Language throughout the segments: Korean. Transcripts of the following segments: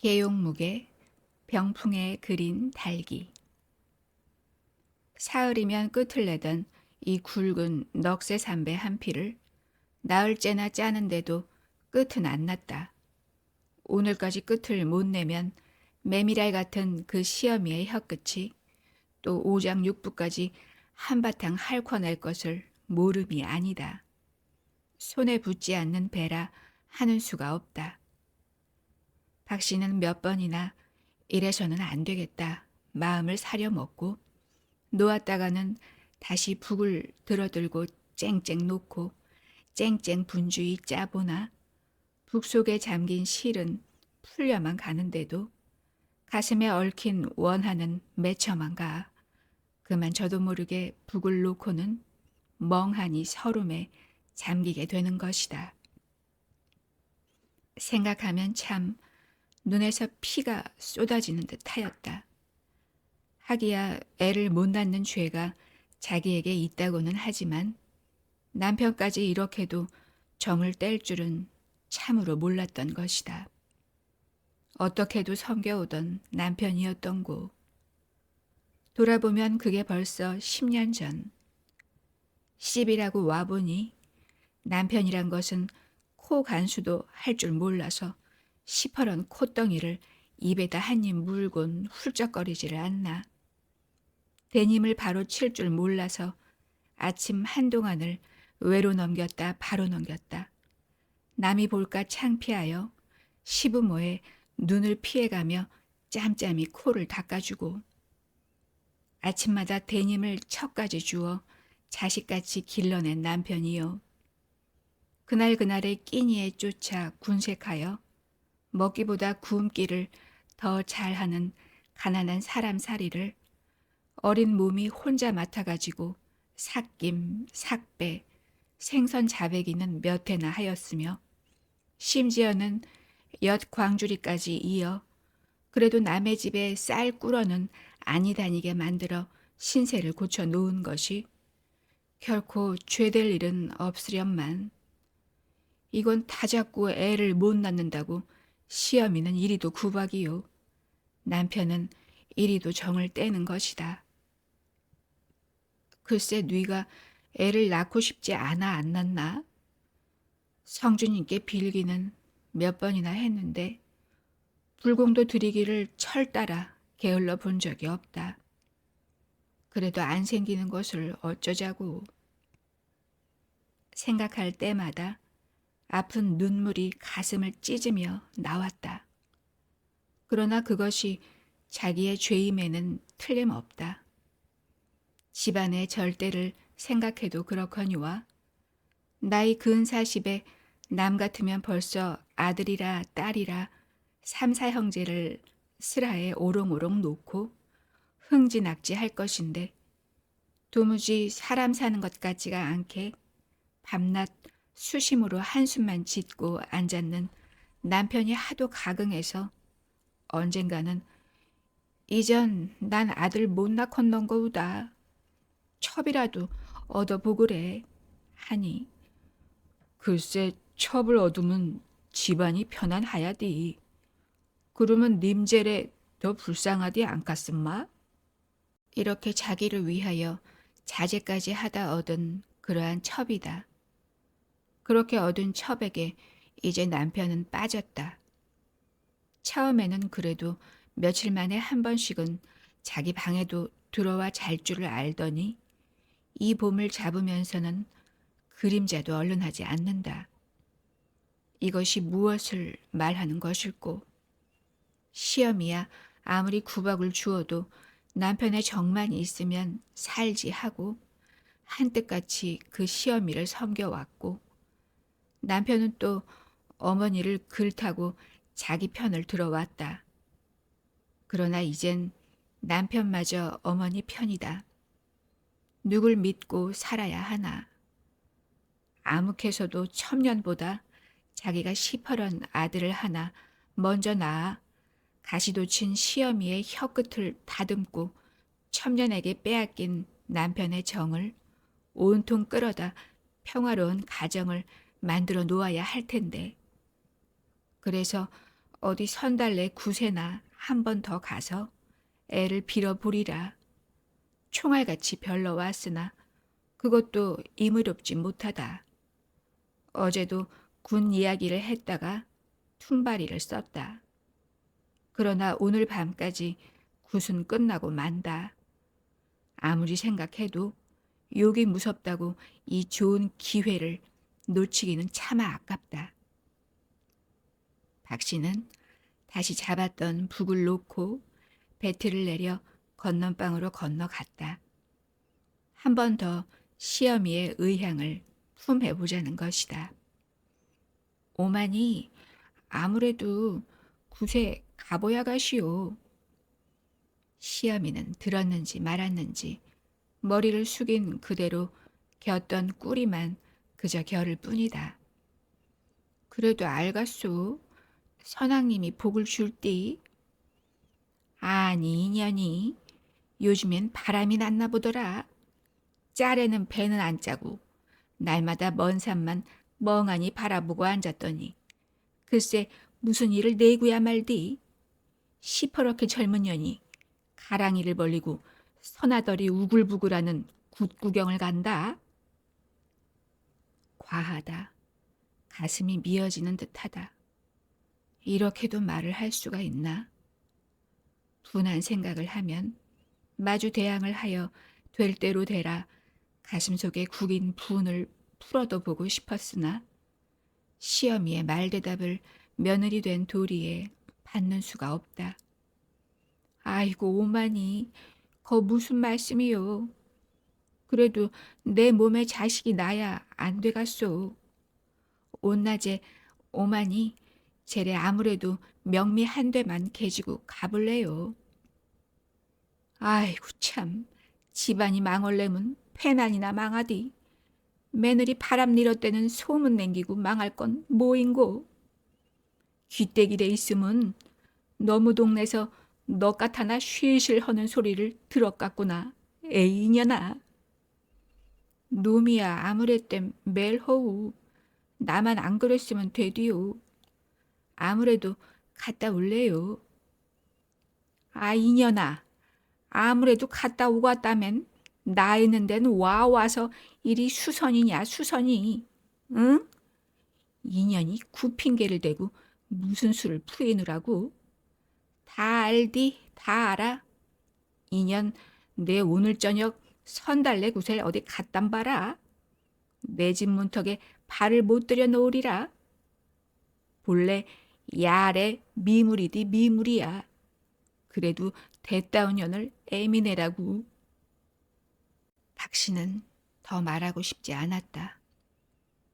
계용묵의 병풍에 그린 달기. 사흘이면 끝을 내던 이 굵은 넉새 삼배 한 피를 나흘째나 짜는데도 끝은 안 났다. 오늘까지 끝을 못 내면 메밀알 같은 그 시어미의 혀끝이 또 오장육부까지 한바탕 핥아낼 것을 모름이 아니다. 손에 붙지 않는 배라 하는 수가 없다. 박 씨는 몇 번이나 이래서는 안 되겠다 마음을 사려먹고 놓았다가는 다시 북을 들어들고 쨍쨍 놓고 쨍쨍 분주히 짜보나 북 속에 잠긴 실은 풀려만 가는데도 가슴에 얽힌 원하는 맺혀만 가 그만 저도 모르게 북을 놓고는 멍하니 서름에 잠기게 되는 것이다. 생각하면 참 눈에서 피가 쏟아지는 듯 하였다. 하기야 애를 못 낳는 죄가 자기에게 있다고는 하지만 남편까지 이렇게도 정을 뗄 줄은 참으로 몰랐던 것이다. 어떻게도 섬겨오던 남편이었던고. 돌아보면 그게 벌써 10년 전. 시집이라고 와보니 남편이란 것은 코 간수도 할 줄 몰라서 시퍼런 콧덩이를 입에다 한 입 물곤 훌쩍거리지를 않나. 대님을 바로 칠 줄 몰라서 아침 한동안을 외로 넘겼다 바로 넘겼다. 남이 볼까 창피하여 시부모의 눈을 피해가며 짬짬이 코를 닦아주고 아침마다 대님을 척까지 주어 자식같이 길러낸 남편이요. 그날그날의 끼니에 쫓아 군색하여 먹기보다 굶기를 더 잘하는 가난한 사람살이를 어린 몸이 혼자 맡아가지고 삭김, 삭배, 생선 자배기는 몇 해나 하였으며 심지어는 엿 광주리까지 이어 그래도 남의 집에 쌀 꿀어는 아니 다니게 만들어 신세를 고쳐 놓은 것이 결코 죄될 일은 없으련만 이건 다 잡고 애를 못 낳는다고 시어미는 이리도 구박이요. 남편은 이리도 정을 떼는 것이다. 글쎄 네가 애를 낳고 싶지 않아 안 낳나? 성주님께 빌기는 몇 번이나 했는데 불공도 드리기를 철따라 게을러 본 적이 없다. 그래도 안 생기는 것을 어쩌자고. 생각할 때마다 아픈 눈물이 가슴을 찢으며 나왔다. 그러나 그것이 자기의 죄임에는 틀림없다. 집안의 절대를 생각해도 그렇거니와 나이 근 40에 남 같으면 벌써 아들이라 딸이라 삼사 형제를 슬하에 오롱오롱 놓고 흥지낙지 할 것인데 도무지 사람 사는 것 같지가 않게 밤낮 수심으로 한숨만 짓고 앉았는 남편이 하도 가긍해서 언젠가는 이전 난 아들 못 낳건넌 거우다. 첩이라도 얻어보구래 하니 글쎄 첩을 얻으면 집안이 편안하야디. 그러면 님젤에 더 불쌍하디 않겠음마? 이렇게 자기를 위하여 자제까지 하다 얻은 그러한 첩이다. 그렇게 얻은 첩에게 이제 남편은 빠졌다. 처음에는 그래도 며칠 만에 한 번씩은 자기 방에도 들어와 잘 줄을 알더니 이 봄을 잡으면서는 그림자도 얼른 하지 않는다. 이것이 무엇을 말하는 것일꼬. 시어미야 아무리 구박을 주어도 남편의 정만 있으면 살지 하고 한뜻같이 그 시어미를 섬겨왔고 남편은 또 어머니를 글타고 자기 편을 들어왔다. 그러나 이젠 남편마저 어머니 편이다. 누굴 믿고 살아야 하나. 아묵해서도 첩년보다 자기가 시퍼런 아들을 하나 먼저 낳아 가시돋친 시어미의 혀끝을 다듬고 첩년에게 빼앗긴 남편의 정을 온통 끌어다 평화로운 가정을 만들어 놓아야 할 텐데. 그래서 어디 선달래 구세나 한 번 더 가서 애를 빌어보리라. 총알같이 별러 왔으나 그것도 이무롭지 못하다. 어제도 군 이야기를 했다가 퉁바리를 썼다. 그러나 오늘 밤까지 굿은 끝나고 만다. 아무리 생각해도 욕이 무섭다고 이 좋은 기회를 놓치기는 차마 아깝다. 박 씨는 다시 잡았던 북을 놓고 배트를 내려 건넌방으로 건너갔다. 한 번 더 시어미의 의향을 품해보자는 것이다. 오마니, 아무래도 굿에 가보야 가시오. 시어미는 들었는지 말았는지 머리를 숙인 그대로 겼던 꾸리만 그저 겨를 뿐이다. 그래도 알갔소. 선왕님이 복을 줄띠. 아니 인연이 요즘엔 바람이 났나 보더라. 짤에는 배는 안 짜고 날마다 먼 산만 멍하니 바라보고 앉았더니 글쎄 무슨 일을 내구야 말디. 시퍼렇게 젊은 년이 가랑이를 벌리고 서나더리 우글부글하는 굿구경을 간다. 과하다. 가슴이 미어지는 듯하다. 이렇게도 말을 할 수가 있나? 분한 생각을 하면 마주 대항을 하여 될 대로 되라 가슴속에 국인 분을 풀어도 보고 싶었으나 시어미의 말대답을 며느리 된 도리에 받는 수가 없다. 아이고 오마니, 거 무슨 말씀이요. 그래도 내 몸에 자식이 나야 안 돼갔소. 온낮에 오마니, 쟤래 아무래도 명미 한 대만 개지고 가볼래요. 아이고 참, 집안이 망할래면 패난이나 망하디. 며느리 바람 밀어대는 소문 남기고 망할 건 뭐인고. 귀때기래 있으면 너무 동네서 너 같아나 쉬실 하는 소리를 들었겠구나. 에이 이년아. 놈이야 아무래댐 멜허우. 나만 안 그랬으면 되디요. 아무래도 갔다 올래요. 아 이년아. 아무래도 갔다 오갔다면 나 있는 데는 와서 이리 수선이냐 수선이. 응? 인연이 구핑계를 대고 무슨 수를 풀이느라고. 다 알디 다 알아. 인연 내 오늘 저녁 선달래 구슬 어디 갖단 봐라. 내 집 문턱에 발을 못 들여 놓으리라. 본래 야래 미물이디 미물이야. 그래도 대따운 년을 애미네라고. 박 씨는 더 말하고 싶지 않았다.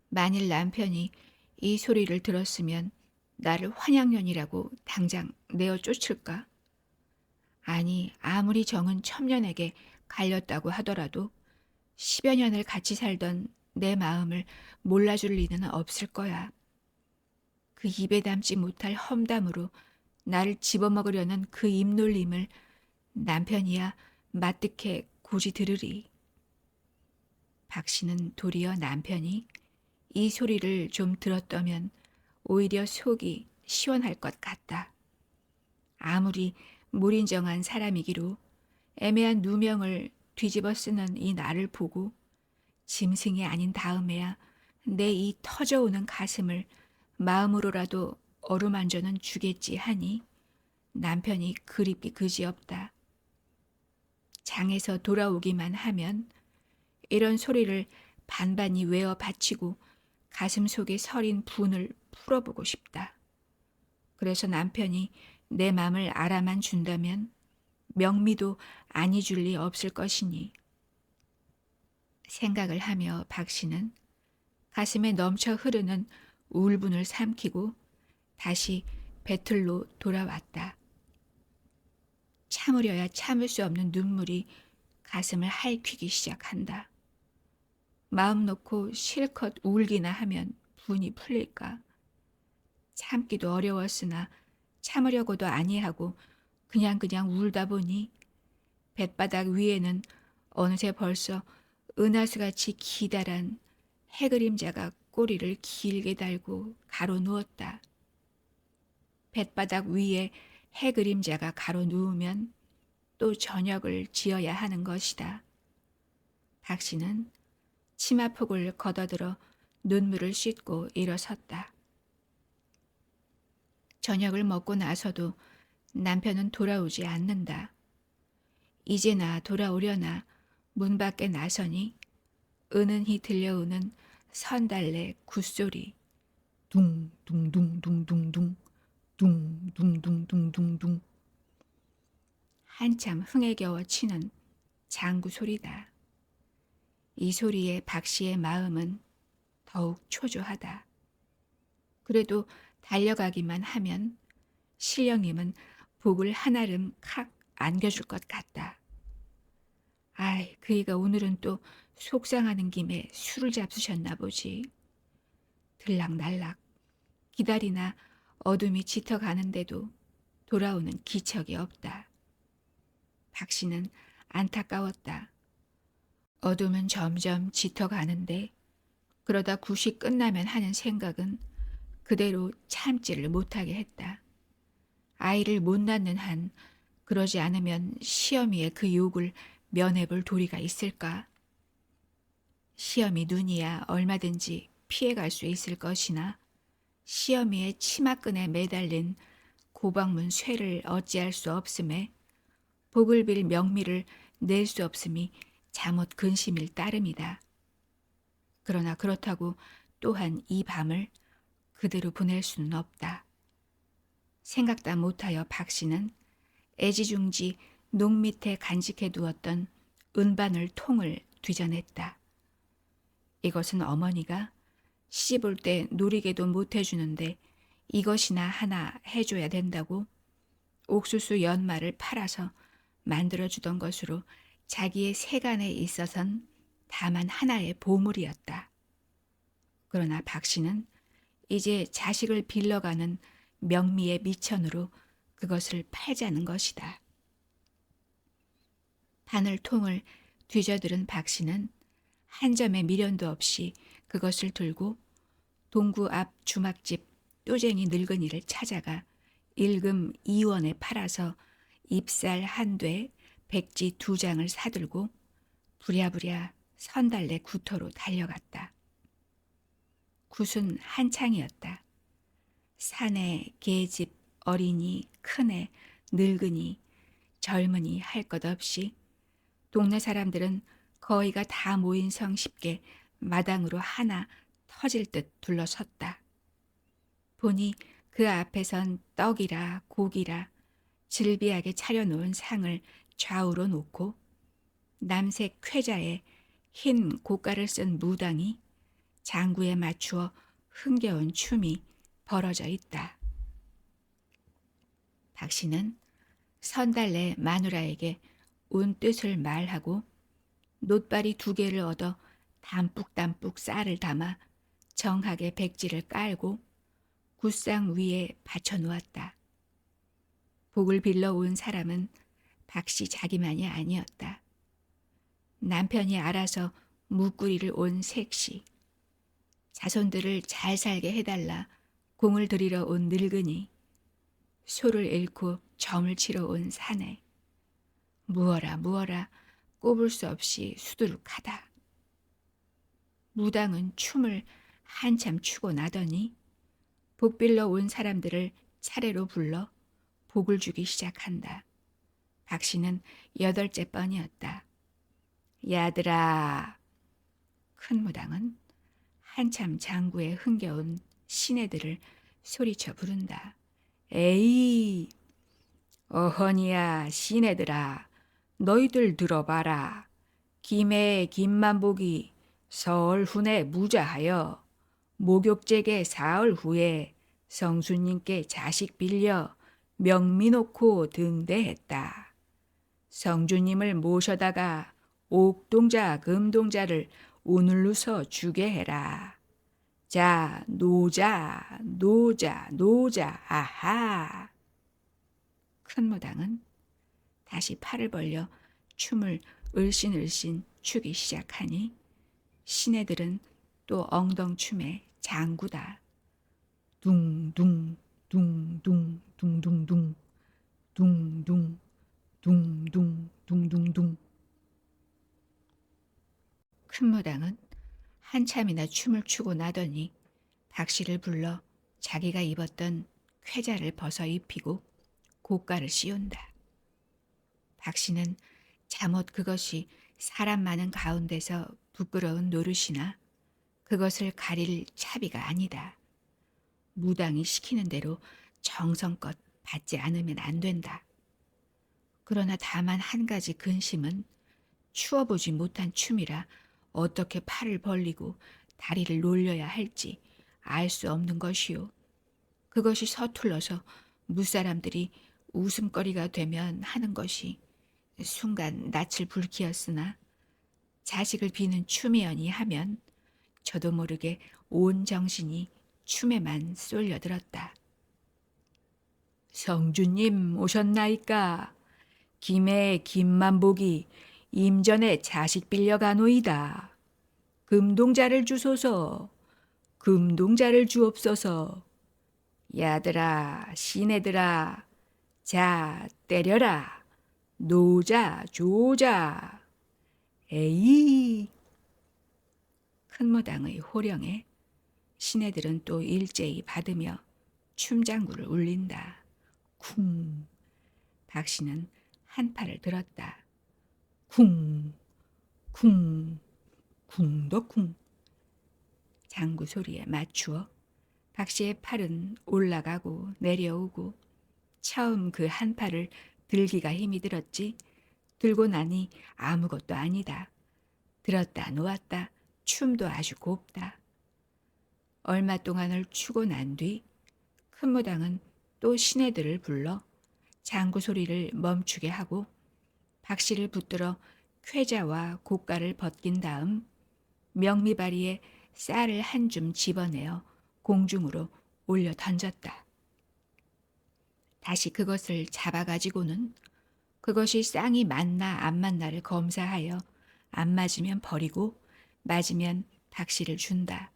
만일 남편이 이 소리를 들었으면 나를 환양년이라고 당장 내어 쫓을까? 아니 아무리 정은 첨년에게 갈렸다고 하더라도 10여 년을 같이 살던 내 마음을 몰라줄 리는 없을 거야. 그 입에 담지 못할 험담으로 나를 집어먹으려는 그 입놀림을 남편이야 마뜩해 고지 들으리. 박 씨는 도리어 남편이 이 소리를 좀 들었다면 오히려 속이 시원할 것 같다. 아무리 무린정한 사람이기로 애매한 누명을 뒤집어 쓰는 이 나를 보고 짐승이 아닌 다음에야 내 이 터져오는 가슴을 마음으로라도 어루만져는 주겠지 하니 남편이 그립기 그지없다. 장에서 돌아오기만 하면 이런 소리를 반반히 외어 바치고 가슴 속에 서린 분을 풀어보고 싶다. 그래서 남편이 내 맘을 알아만 준다면 명미도 아니 줄 리 없을 것이니. 생각을 하며 박 씨는 가슴에 넘쳐 흐르는 울분을 삼키고 다시 배틀로 돌아왔다. 참으려야 참을 수 없는 눈물이 가슴을 핥히기 시작한다. 마음 놓고 실컷 울기나 하면 분이 풀릴까. 참기도 어려웠으나 참으려고도 아니하고 그냥 울다 보니 뱃바닥 위에는 어느새 벌써 은하수같이 기다란 해그림자가 꼬리를 길게 달고 가로누웠다. 뱃바닥 위에 해 그림자가 가로 누우면 또 저녁을 지어야 하는 것이다. 박씨는 치마폭을 걷어들어 눈물을 씻고 일어섰다. 저녁을 먹고 나서도 남편은 돌아오지 않는다. 이제나 돌아오려나 문 밖에 나서니 은은히 들려오는 선달래 굿소리. 둥둥둥둥둥둥 둥둥둥둥둥둥 한참 흥에 겨워 치는 장구 소리다. 이 소리에 박씨의 마음은 더욱 초조하다. 그래도 달려가기만 하면 신령님은 복을 한아름 칵 안겨줄 것 같다. 아이, 그이가 오늘은 또 속상하는 김에 술을 잡수셨나 보지. 들락날락 기다리나 어둠이 짙어가는데도 돌아오는 기척이 없다. 박씨는 안타까웠다. 어둠은 점점 짙어가는데 그러다 굿이 끝나면 하는 생각은 그대로 참지를 못하게 했다. 아이를 못 낳는 한 그러지 않으면 시어미의 그 욕을 면해볼 도리가 있을까? 시어미 눈이야 얼마든지 피해갈 수 있을 것이나 시어미의 치마끈에 매달린 고방문 쇠를 어찌할 수 없음에 복을 빌 명미를 낼 수 없음이 잠옷 근심일 따름이다. 그러나 그렇다고 또한 이 밤을 그대로 보낼 수는 없다. 생각다 못하여 박씨는 애지중지 농 밑에 간직해 두었던 은바늘 통을 뒤져냈다. 이것은 어머니가 씹을 때 누리게도 못해주는데 이것이나 하나 해줘야 된다고 옥수수 연말을 팔아서 만들어주던 것으로 자기의 세간에 있어선 다만 하나의 보물이었다. 그러나 박씨는 이제 자식을 빌려가는 명미의 미천으로 그것을 팔자는 것이다. 바늘통을 뒤져들은 박씨는 한 점의 미련도 없이 그것을 들고 동구 앞 주막집 또쟁이 늙은이를 찾아가 일금 2원에 팔아서 잎살 한 돼, 백지 2장을 사들고 부랴부랴 선달래 구터로 달려갔다. 굿은 한창이었다. 사내, 계집, 어린이, 큰애, 늙은이, 젊은이 할 것 없이 동네 사람들은 거의가 다 모인 성 쉽게 마당으로 하나 터질 듯 둘러섰다. 보니 그 앞에선 떡이라 고기라 질비하게 차려놓은 상을 좌우로 놓고 남색 쾌자에 흰 고가를 쓴 무당이 장구에 맞추어 흥겨운 춤이 벌어져 있다. 박씨는 선달래 마누라에게 온 뜻을 말하고 놋발이 2개를 얻어 담뿍담뿍 쌀을 담아 정하게 백지를 깔고 굿상 위에 받쳐 놓았다. 복을 빌러 온 사람은 박씨 자기만이 아니었다. 남편이 알아서 묵구리를 온 색시, 자손들을 잘 살게 해달라 공을 들이러 온 늙은이, 소를 잃고 점을 치러 온 사내, 무어라 꼽을 수 없이 수두룩하다. 무당은 춤을 한참 추고 나더니 복 빌러 온 사람들을 차례로 불러 복을 주기 시작한다. 박씨는 8째 번이었다. 야들아. 큰 무당은 한참 장구에 흥겨운 시내들을 소리쳐 부른다. 에이, 어허니야 시내들아, 너희들 들어봐라. 김해 김만복이 설 훈에 무자하여 목욕제게 사흘 후에 성수님께 자식 빌려 명미 놓고 등대했다. 성주님을 모셔다가 옥동자 금동자를 오늘로서 주게 해라. 자, 노자, 아하. 큰 무당은 다시 팔을 벌려 춤을 을씬을씬 추기 시작하니 시내들은 또 엉덩춤에 장구다. 둥둥 둥둥 둥둥둥 둥둥 둥둥 둥둥둥. 큰 무당은 한참이나 춤을 추고 나더니 박씨를 불러 자기가 입었던 쾌자를 벗어 입히고 고가를 씌운다. 박씨는 잠옷 그것이 사람 많은 가운데서 부끄러운 노릇이나 그것을 가릴 차비가 아니다. 무당이 시키는 대로 정성껏 받지 않으면 안 된다. 그러나 다만 한 가지 근심은 추어보지 못한 춤이라 어떻게 팔을 벌리고 다리를 놀려야 할지 알 수 없는 것이요. 그것이 서툴러서 무사람들이 웃음거리가 되면 하는 것이 순간 낯을 불키었으나 자식을 비는 춤이여니 하면 저도 모르게 온 정신이 춤에만 쏠려들었다. 성주님 오셨나이까? 김에 김만 보기 임전에 자식 빌려가노이다. 금동자를 주소서. 금동자를 주옵소서. 야들아 시내들아 자 때려라. 노자 조자. 에이. 큰 무당의 호령에 시내들은 또 일제히 받으며 춤장구를 울린다. 쿵. 박씨는 한 팔을 들었다. 쿵, 쿵, 쿵더쿵. 장구 소리에 맞추어 박씨의 팔은 올라가고 내려오고 처음 그 한 팔을 들기가 힘이 들었지 들고 나니 아무것도 아니다. 들었다 놓았다 춤도 아주 곱다. 얼마 동안을 추고 난 뒤 큰 무당은 또 시내들을 불러 장구 소리를 멈추게 하고 박씨를 붙들어 쾌자와 고가를 벗긴 다음 명미바리에 쌀을 한 줌 집어내어 공중으로 올려 던졌다. 다시 그것을 잡아가지고는 그것이 쌍이 맞나 안 맞나를 검사하여 안 맞으면 버리고 맞으면 박씨를 준다.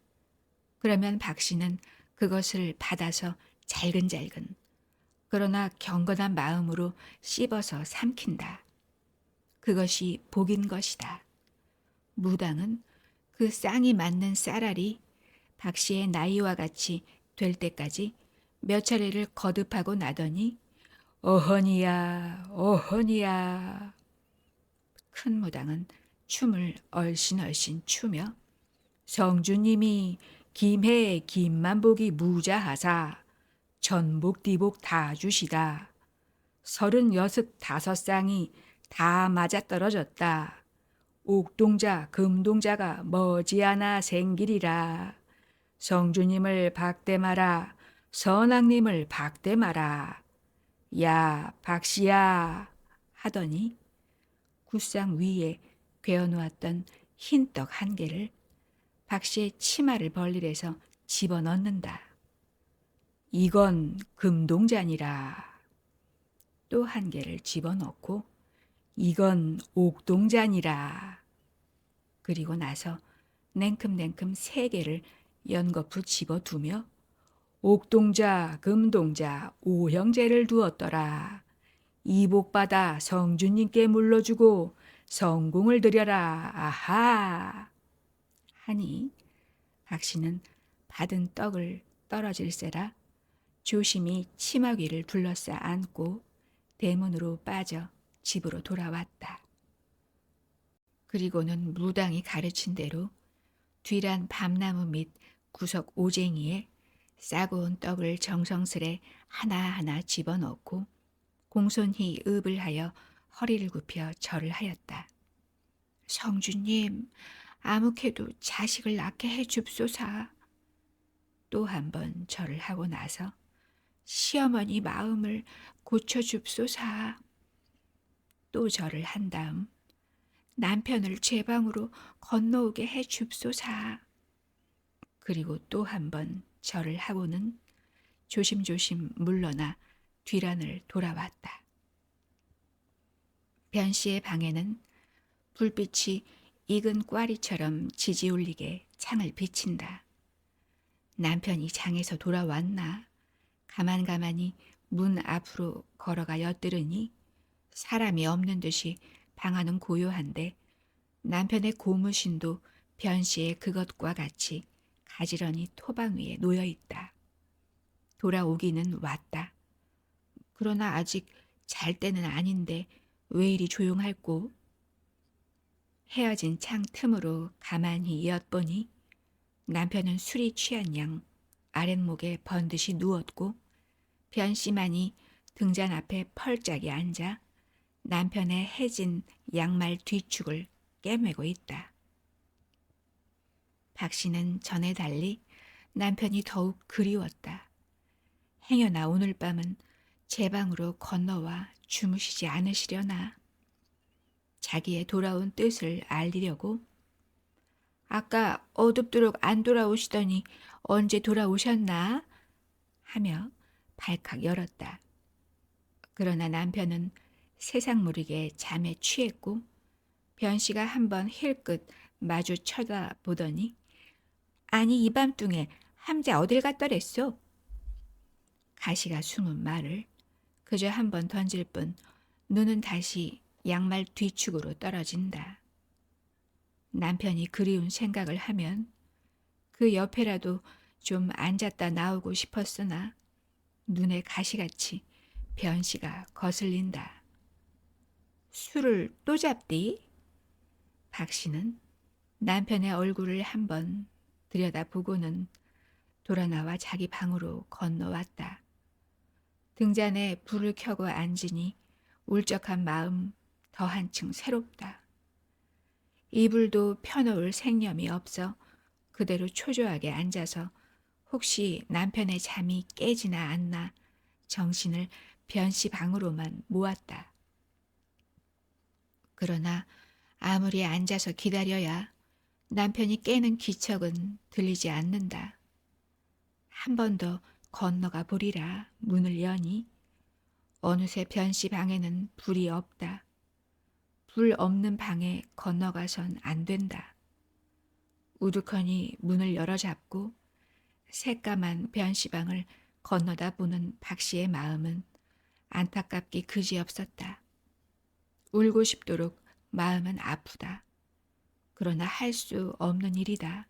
그러면 박씨는 그것을 받아서 잘근잘근 그러나 경건한 마음으로 씹어서 삼킨다. 그것이 복인 것이다. 무당은 그 쌍이 맞는 쌀알이 박씨의 나이와 같이 될 때까지 몇 차례를 거듭하고 나더니 어허니야 어허니야. 큰 무당은 춤을 얼씬얼씬 추며 성주님이 김해 김만복이 무자하사 전복 디복 다 주시다. 36~5쌍이 다 맞아떨어졌다. 옥동자 금동자가 머지않아 생기리라. 성주님을 박대 마라. 선왕님을 박대 마라. 야 박씨야 하더니 구상 위에 괴어놓았던 흰떡 한 개를 박씨의 치마를 벌릴에서 집어넣는다. 이건 금동자니라. 또 한 개를 집어넣고 이건 옥동자니라. 그리고 나서 냉큼냉큼 3개를 연거푸 집어두며 옥동자, 금동자, 오형제를 두었더라. 이복받아 성주님께 물러주고 성공을 드려라. 아하. 하니 박씨는 받은 떡을 떨어질세라 조심히 치마 위를 둘러싸 안고 대문으로 빠져 집으로 돌아왔다. 그리고는 무당이 가르친 대로 뒤란 밤나무 밑 구석 오쟁이에 싸고 온 떡을 정성스레 하나하나 집어넣고 공손히 읍을 하여 허리를 굽혀 절을 하였다. 성주님, 아무개도 자식을 낳게 해 줍소사. 또 한 번 절을 하고 나서 시어머니 마음을 고쳐 줍소사. 또 절을 한 다음 남편을 제 방으로 건너오게 해 줍소사. 그리고 또 한 번 절을 하고는 조심조심 물러나 뒤란을 돌아왔다. 변씨의 방에는 불빛이 익은 꽈리처럼 지지울리게 창을 비친다. 남편이 장에서 돌아왔나 가만가만히 문 앞으로 걸어가 엿들으니 사람이 없는 듯이 방 안은 고요한데 남편의 고무신도 변씨의 그것과 같이 가지런히 토방 위에 놓여 있다. 돌아오기는 왔다. 그러나 아직 잘 때는 아닌데 왜 이리 조용할꼬? 헤어진 창 틈으로 가만히 엿보니 남편은 술이 취한 양 아랫목에 번듯이 누웠고 변씨만이 등잔 앞에 펄짝이 앉아 남편의 해진 양말 뒤축을 꿰매고 있다. 박 씨는 전에 달리 남편이 더욱 그리웠다. 행여나 오늘 밤은 제 방으로 건너와 주무시지 않으시려나. 자기의 돌아온 뜻을 알리려고 아까 어둡도록 안 돌아오시더니 언제 돌아오셨나? 하며 발칵 열었다. 그러나 남편은 세상 모르게 잠에 취했고 변씨가 한번 힐끗 마주 쳐다보더니 아니 이 밤중에 함자 어딜 갔더랬소? 가시가 숨은 말을 그저 한번 던질 뿐 눈은 다시 양말 뒤축으로 떨어진다. 남편이 그리운 생각을 하면 그 옆에라도 좀 앉았다 나오고 싶었으나 눈에 가시같이 변씨가 거슬린다. 술을 또 잡디? 박 씨는 남편의 얼굴을 한번 들여다보고는 돌아나와 자기 방으로 건너왔다. 등잔에 불을 켜고 앉으니 울적한 마음 더 한층 새롭다. 이불도 펴놓을 생념이 없어 그대로 초조하게 앉아서 혹시 남편의 잠이 깨지나 않나 정신을 변씨 방으로만 모았다. 그러나 아무리 앉아서 기다려야 남편이 깨는 기척은 들리지 않는다. 한 번 더 건너가 보리라 문을 여니 어느새 변씨 방에는 불이 없다. 불 없는 방에 건너가선 안 된다. 우두커니 문을 열어잡고 새까만 변씨 방을 건너다 보는 박 씨의 마음은 안타깝기 그지없었다. 울고 싶도록 마음은 아프다. 그러나 할 수 없는 일이다.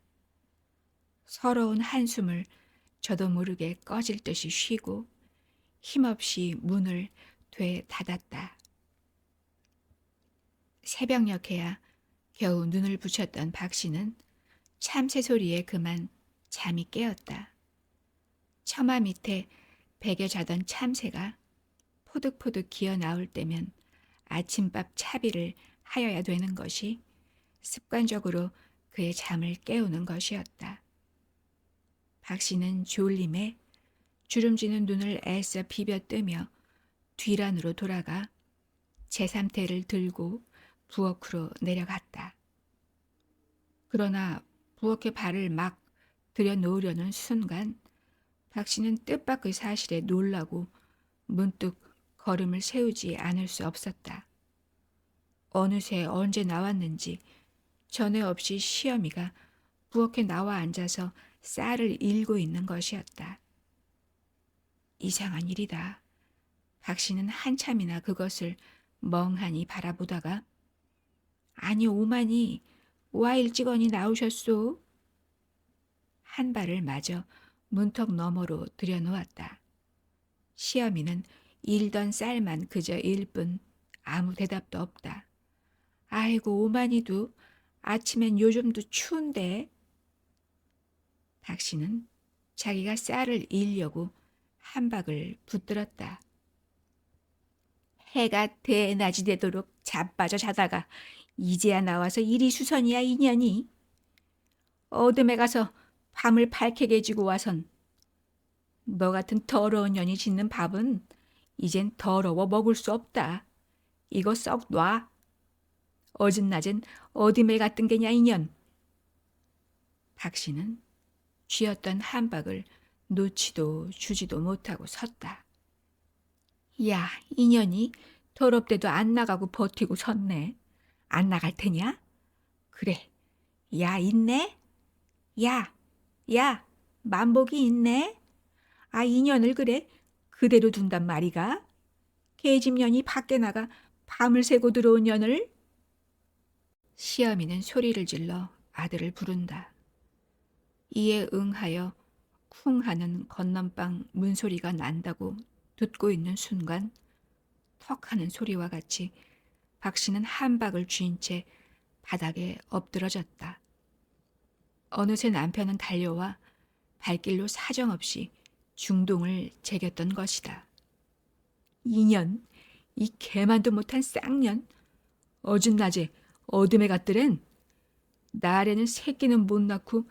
서러운 한숨을 저도 모르게 꺼질 듯이 쉬고 힘없이 문을 되닫았다. 새벽녘에야 겨우 눈을 붙였던 박 씨는 참새 소리에 그만 잠이 깨었다. 처마 밑에 베겨 자던 참새가 포득포득 기어 나올 때면 아침밥 차비를 하여야 되는 것이 습관적으로 그의 잠을 깨우는 것이었다. 박 씨는 졸림에 주름지는 눈을 애써 비벼 뜨며 뒤란으로 돌아가 제3태를 들고 부엌으로 내려갔다. 그러나 부엌에 발을 막 들여놓으려는 순간 박 씨는 뜻밖의 사실에 놀라고 문득 걸음을 세우지 않을 수 없었다. 어느새 언제 나왔는지 전에 없이 시어미가 부엌에 나와 앉아서 쌀을 일고 있는 것이었다. 이상한 일이다. 박 씨는 한참이나 그것을 멍하니 바라보다가 아니 오마니 와 일찍언이 나오셨소? 한 발을 마저 문턱 너머로 들여놓았다. 시어미는 일던 쌀만 그저 일 뿐 아무 대답도 없다. 아이고 오마니도 아침엔 요즘도 추운데. 박 씨는 자기가 쌀을 일려고 한 박을 붙들었다. 해가 대낮이 되도록 자빠져 자다가 이제야 나와서 이리 수선이야 이년이. 어둠에 가서 밤을 밝게 지고 와선 너 같은 더러운 년이 짓는 밥은 이젠 더러워 먹을 수 없다. 이거 썩 놔. 어진낮엔 어디매 갔던 게냐 이년. 박 씨는 쥐었던 한 박을 놓지도 주지도 못하고 섰다. 야, 이년이 더럽대도 안 나가고 버티고 섰네. 안 나갈 테냐? 그래. 야, 있네? 야, 만복이 있네? 아, 인연을 그래? 그대로 둔단 말이가? 계집년이 밖에 나가 밤을 새고 들어온 년을? 시어미는 소리를 질러 아들을 부른다. 이에 응하여 쿵 하는 건넌방 문소리가 난다고 듣고 있는 순간 턱 하는 소리와 같이 박씨는 한 박을 쥔 채 바닥에 엎드러졌다. 어느새 남편은 달려와 발길로 사정없이 중동을 제겼던 것이다. 인연, 이 개만도 못한 쌍년. 어준낮에 어둠에 갔더랜. 날에는 새끼는 못 낳고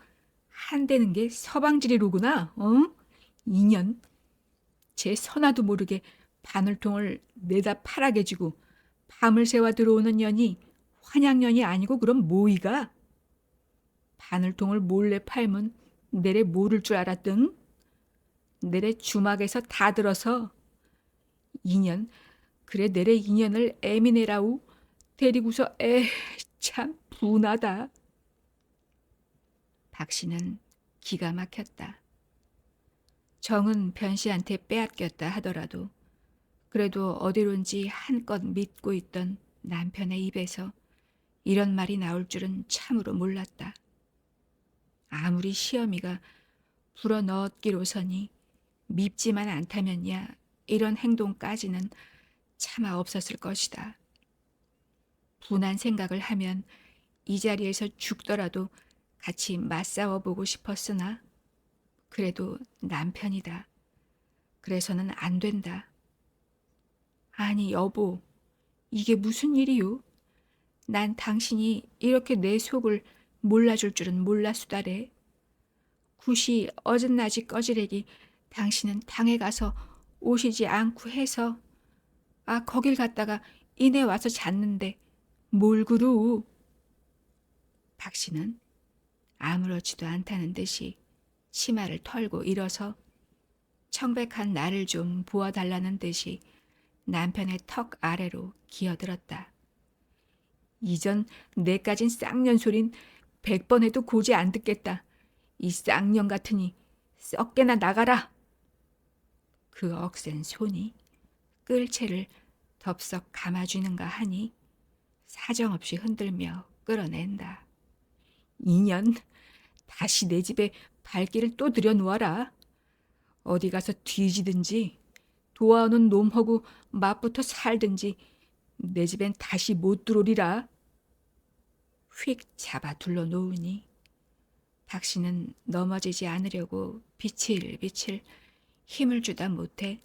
한대는 게 서방지리로구나. 어? 인연, 제 선화도 모르게 바늘통을 내다 팔아게 주고 밤을 새와 들어오는 년이 환양년이 아니고 그럼 뭐이가? 바늘통을 몰래 팔면 내래 모를 줄 알았등. 내래 주막에서 다 들어서 인연, 그래 내래 인연을 애미네라우 데리고서 참 분하다. 박씨는 기가 막혔다. 정은 변씨한테 빼앗겼다 하더라도 그래도 어디론지 한껏 믿고 있던 남편의 입에서 이런 말이 나올 줄은 참으로 몰랐다. 아무리 시어미가 불어넣었기로서니 밉지만 않다면야 이런 행동까지는 차마 없었을 것이다. 분한 생각을 하면 이 자리에서 죽더라도 같이 맞싸워 보고 싶었으나 그래도 남편이다. 그래서는 안 된다. 아니 여보, 이게 무슨 일이요? 난 당신이 이렇게 내 속을 몰라줄 줄은 몰랐수다래. 굿이 어긋나지 꺼지래기 당신은 당에 가서 오시지 않고 해서 거길 갔다가 이내 와서 잤는데 뭘 그루? 박씨는 아무렇지도 않다는 듯이 치마를 털고 일어서 청백한 나를 좀 보아달라는 듯이 남편의 턱 아래로 기어들었다. 이전 내까진 쌍년 소린 100번 해도 고지 안 듣겠다. 이 쌍년 같으니 썩게나 나가라. 그 억센 손이 끌채를 덥석 감아주는가 하니 사정없이 흔들며 끌어낸다. 인연, 다시 내 집에 발길을 또 들여놓아라. 어디 가서 뒤지든지 도와오는 놈하고 맞붙어 살든지 내 집엔 다시 못 들어오리라. 휙 잡아 둘러 놓으니 박씨는 넘어지지 않으려고 비칠비칠 힘을 주다 못해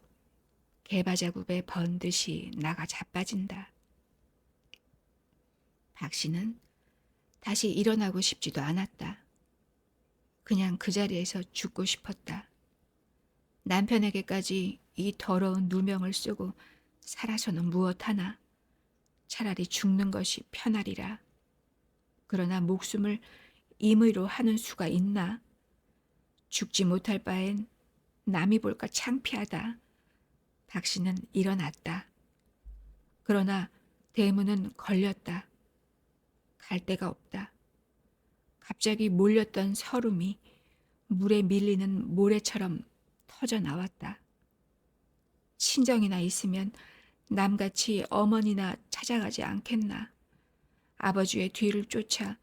개바자굽에 번듯이 나가 자빠진다. 박씨는 다시 일어나고 싶지도 않았다. 그냥 그 자리에서 죽고 싶었다. 남편에게까지 이 더러운 누명을 쓰고 살아서는 무엇하나 차라리 죽는 것이 편하리라. 그러나 목숨을 임의로 하는 수가 있나? 죽지 못할 바엔 남이 볼까 창피하다. 박씨는 일어났다. 그러나 대문은 걸렸다. 갈 데가 없다. 갑자기 몰렸던 서름이 물에 밀리는 모래처럼 터져 나왔다. 친정이나 있으면 남같이 어머니나 찾아가지 않겠나. 아버지의 뒤를 쫓아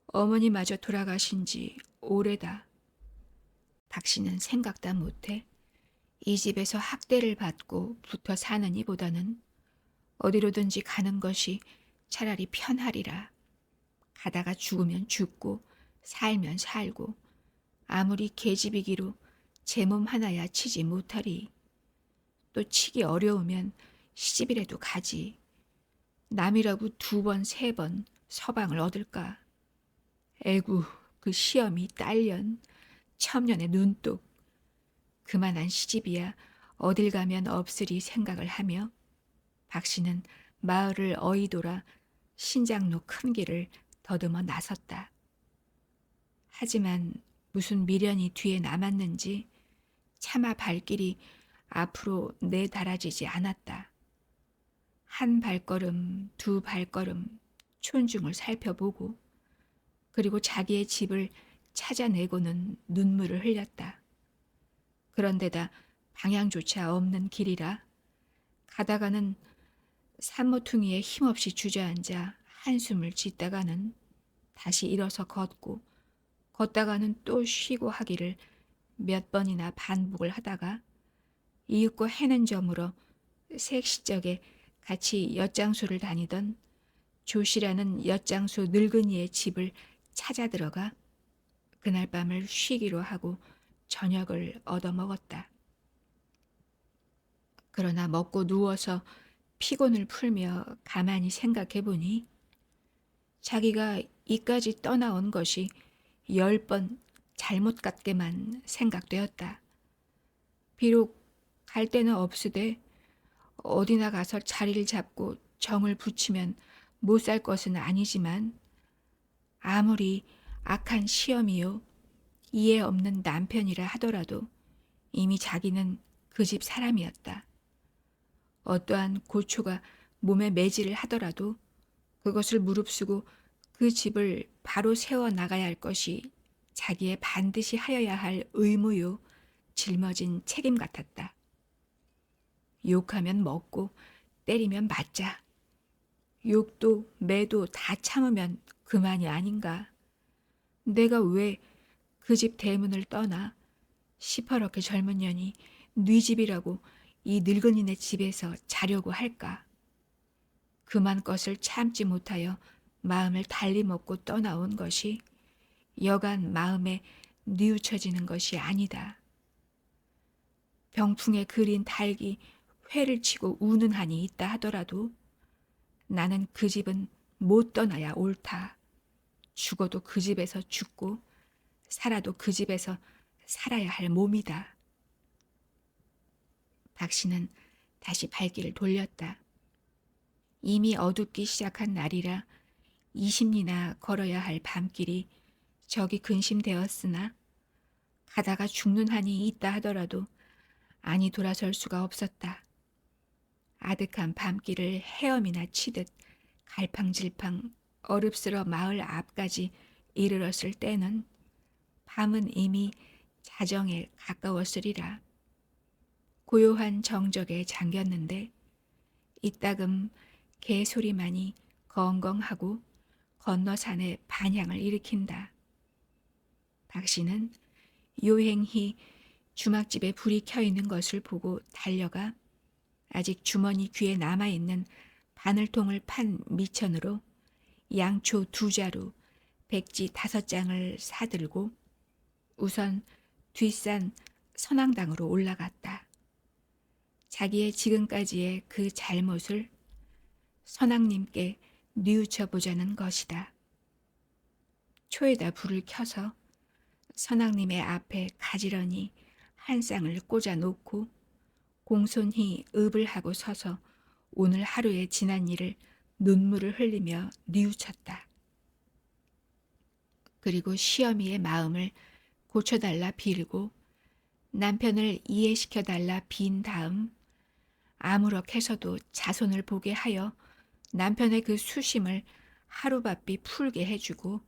어머니마저 돌아가신 지 오래다. 박씨는 생각다 못해 이 집에서 학대를 받고 붙어 사느니보다는 어디로든지 가는 것이 차라리 편하리라. 가다가 죽으면 죽고 살면 살고 아무리 계집이기로 제 몸 하나야 치지 못하리. 또 치기 어려우면 시집이라도 가지. 남이라고 2번, 3번 서방을 얻을까. 에구, 그 시험이 딸년, 첨년의 눈독. 그만한 시집이야 어딜 가면 없으리 생각을 하며 박씨는 마을을 어이돌아 신장로 큰 길을 더듬어 나섰다. 하지만 무슨 미련이 뒤에 남았는지 차마 발길이 앞으로 내달아지지 않았다. 한 발걸음, 2발걸음 촌중을 살펴보고 그리고 자기의 집을 찾아내고는 눈물을 흘렸다. 그런데다 방향조차 없는 길이라 가다가는 산모퉁이에 힘없이 주저앉아 한숨을 짓다가는 다시 일어서 걷고 걷다가는 또 쉬고 하기를 몇 번이나 반복을 하다가 이윽고 해는 저물어 색시적에 같이 엿장수를 다니던 조씨라는 엿장수 늙은이의 집을 찾아 들어가 그날 밤을 쉬기로 하고 저녁을 얻어먹었다. 그러나 먹고 누워서 피곤을 풀며 가만히 생각해 보니 자기가 이까지 떠나온 것이 10번 잘못 같게만 생각되었다. 비록 갈 데는 없으되 어디나 가서 자리를 잡고 정을 붙이면 못 살 것은 아니지만 아무리 악한 시험이요 이해 없는 남편이라 하더라도 이미 자기는 그 집 사람이었다. 어떠한 고초가 몸에 매질을 하더라도 그것을 무릅쓰고 그 집을 바로 세워 나가야 할 것이 자기의 반드시 하여야 할 의무요 짊어진 책임 같았다. 욕하면 먹고 때리면 맞자. 욕도 매도 다 참으면 그만이 아닌가. 내가 왜 그 집 대문을 떠나 시퍼렇게 젊은 년이 네 집이라고 이 늙은이네 집에서 자려고 할까. 그만 것을 참지 못하여 마음을 달리 먹고 떠나온 것이 여간 마음에 뉘우쳐지는 것이 아니다. 병풍에 그린 닭이 회를 치고 우는 한이 있다 하더라도 나는 그 집은 못 떠나야 옳다. 죽어도 그 집에서 죽고 살아도 그 집에서 살아야 할 몸이다. 박씨는 다시 발길을 돌렸다. 이미 어둡기 시작한 날이라 20리나 걸어야 할 밤길이 저기 근심되었으나 가다가 죽는 한이 있다 하더라도 아니 돌아설 수가 없었다. 아득한 밤길을 헤엄이나 치듯 갈팡질팡 어릅스러 마을 앞까지 이르렀을 때는 밤은 이미 자정에 가까웠으리라. 고요한 정적에 잠겼는데 이따금 개소리만이 건건하고 건너산에 반향을 일으킨다. 박씨는 요행히 주막집에 불이 켜 있는 것을 보고 달려가 아직 주머니 귀에 남아있는 바늘통을 판 미천으로 양초 2자루, 백지 5장을 사들고 우선 뒷산 선앙당으로 올라갔다. 자기의 지금까지의 그 잘못을 선앙님께 뉘우쳐 보자는 것이다. 초에다 불을 켜서 선앙님의 앞에 가지런히 한 쌍을 꽂아 놓고 공손히 읍을 하고 서서 오늘 하루에 지난 일을 눈물을 흘리며 뉘우쳤다. 그리고 시어미의 마음을 고쳐달라 빌고 남편을 이해시켜달라 빈 다음 아무렇게서도 자손을 보게 하여 남편의 그 수심을 하루바삐 풀게 해주고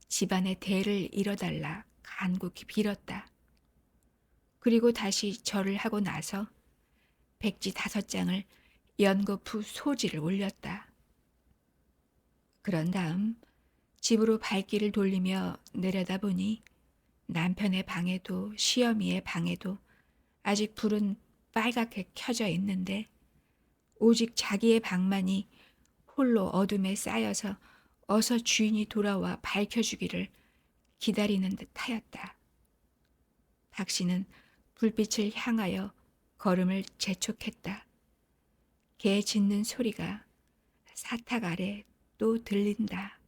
집안의 대를 이뤄달라 간곡히 빌었다. 그리고 다시 절을 하고 나서 백지 5장을 연거푸 소지를 올렸다. 그런 다음 집으로 발길을 돌리며 내려다보니 남편의 방에도 시어미의 방에도 아직 불은 빨갛게 켜져 있는데 오직 자기의 방만이 홀로 어둠에 쌓여서 어서 주인이 돌아와 밝혀주기를 기다리는 듯 하였다. 박씨는 불빛을 향하여 걸음을 재촉했다. 개 짖는 소리가 사탁 아래 또 들린다.